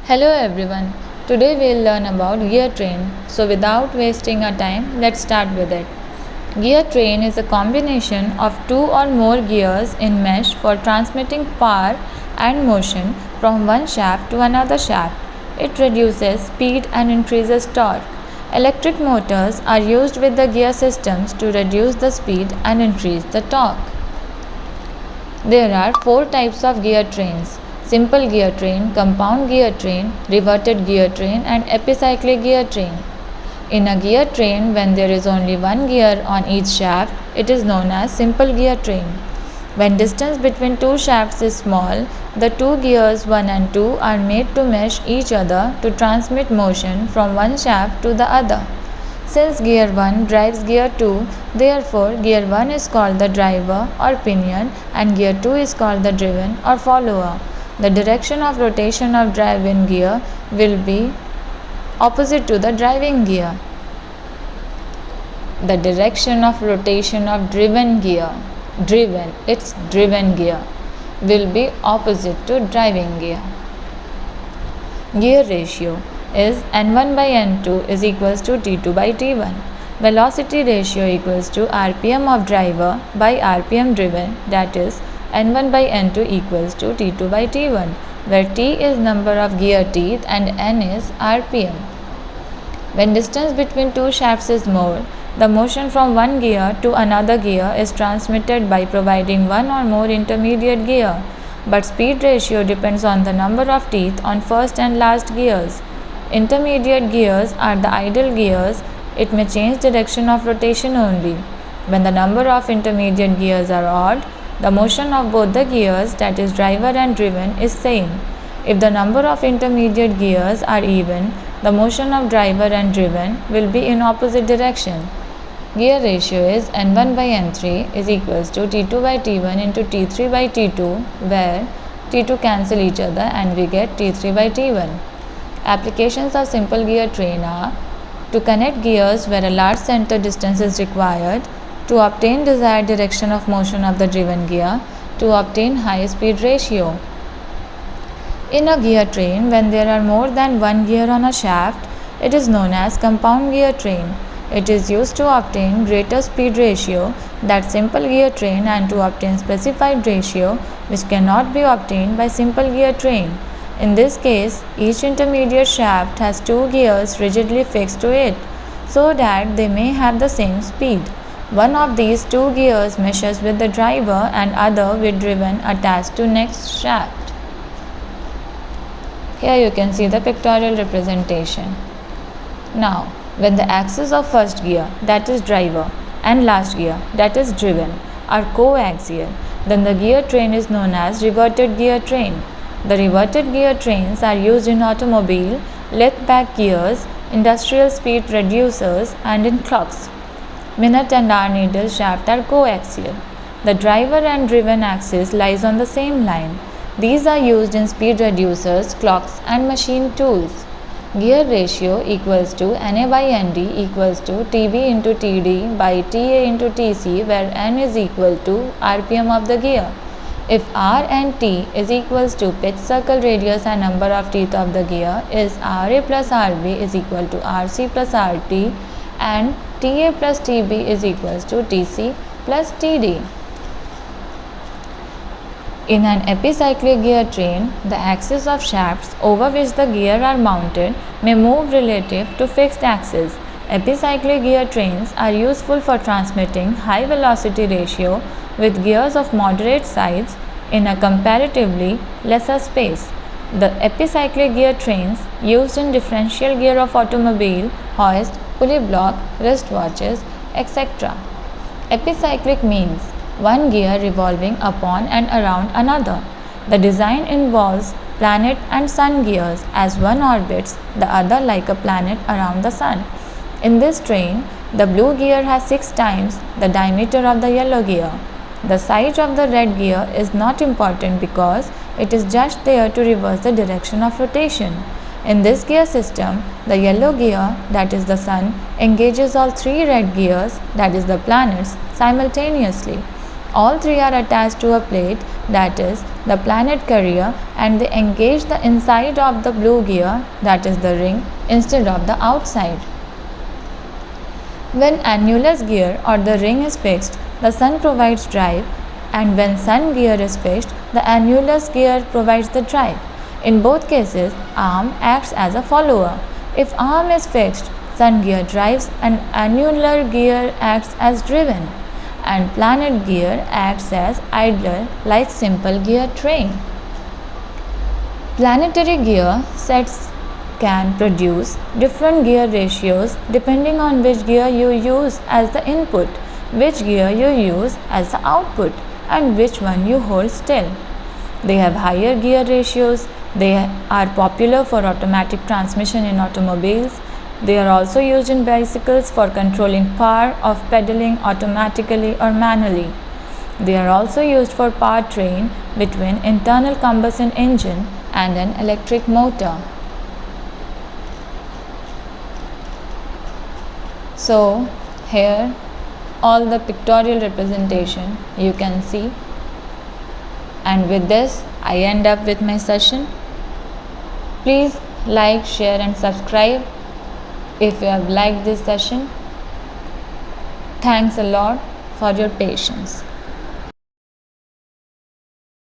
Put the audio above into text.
Hello everyone. Today we'll learn about gear train. So without wasting our time, let's start with it. Gear train is a combination of two or more gears in mesh for transmitting power and motion from one shaft to another shaft. It reduces speed and increases torque. Electric motors are used with the gear systems to reduce the speed and increase the torque. There are four types of gear trains: simple gear train, compound gear train, reverted gear train, and epicyclic gear train. In a gear train, when there is only one gear on each shaft, it is known as simple gear train. When distance between two shafts is small, the two gears 1 and 2 are made to mesh each other to transmit motion from one shaft to the other. Since gear 1 drives gear 2, therefore gear 1 is called the driver or pinion and gear 2 is called the driven or follower. The direction of rotation of driven gear will be opposite to the driving gear. The direction of rotation of driven gear will be opposite to driving gear. Gear ratio is N1 by N2 is equals to T2 by T1. Velocity ratio equals to RPM of driver by RPM driven, that is N1 by N2 equals to T2 by T1, where T is number of gear teeth and N is RPM. When distance between two shafts is more, the motion from one gear to another gear is transmitted by providing one or more intermediate gear, but speed ratio depends on the number of teeth on first and last gears. Intermediate gears are the idle gears. It may change direction of rotation only. When the number of intermediate gears are odd, the motion of both the gears, that is driver and driven, is same. If the number of intermediate gears are even, the motion of driver and driven will be in opposite direction. Gear ratio is N1 by N3 is equals to T2 by T1 into T3 by T2, where T2 cancel each other and we get T3 by T1. Applications of simple gear train are to connect gears where a large center distance is required, to obtain desired direction of motion of the driven gear, to obtain high speed ratio. In a gear train, when there are more than one gear on a shaft, it is known as compound gear train. It is used to obtain greater speed ratio than simple gear train and to obtain specified ratio which cannot be obtained by simple gear train. In this case, each intermediate shaft has two gears rigidly fixed to it, so that they may have the same speed. One of these two gears meshes with the driver and other with driven attached to next shaft. Here you can see the pictorial representation. Now, when the axis of first gear, that is driver, and last gear, that is driven, are coaxial, then the gear train is known as reverted gear train. The reverted gear trains are used in automobile, lift-back gears, industrial speed reducers, and in clocks. Minute and hour needle shaft are coaxial. The driver and driven axis lies on the same line. These are used in speed reducers, clocks, and machine tools. Gear ratio equals to NA by ND equals to TB into TD by TA into TC, where N is equal to RPM of the gear. If R and T is equals to pitch, circle radius and number of teeth of the gear, is RA plus RB is equal to RC plus RT and TA plus TB is equals to TC plus TD. In an epicyclic gear train, the axis of shafts over which the gear are mounted may move relative to fixed axis. Epicyclic gear trains are useful for transmitting high velocity ratio with gears of moderate size in a comparatively lesser space. The epicyclic gear trains used in differential gear of automobile, hoist, pulley block, wristwatches, etc. Epicyclic means one gear revolving upon and around another. The design involves planet and sun gears, as one orbits the other like a planet around the sun. In this train, the blue gear has 6 times the diameter of the yellow gear. The size of the red gear is not important because it is just there to reverse the direction of rotation. In this gear system, the yellow gear, that is the sun, engages all 3 red gears, that is the planets, simultaneously. All three are attached to a plate, that is the planet carrier, and they engage the inside of the blue gear, that is the ring, instead of the outside. When annulus gear or the ring is fixed, the sun provides drive, and when sun gear is fixed, the annulus gear provides the drive. In both cases, arm acts as a follower. If arm is fixed, sun gear drives and annular gear acts as driven, and planet gear acts as idler like simple gear train. Planetary gear sets can produce different gear ratios depending on which gear you use as the input, which gear you use as the output, and which one you hold still. They have higher gear ratios. They are popular for automatic transmission in automobiles. They are also used in bicycles for controlling power of pedaling automatically or manually. They are also used for powertrain between internal combustion engine and an electric motor. So here all the pictorial representation you can see, and with this I end up with my session. Please like, share and subscribe if you have liked this session. Thanks a lot for your patience.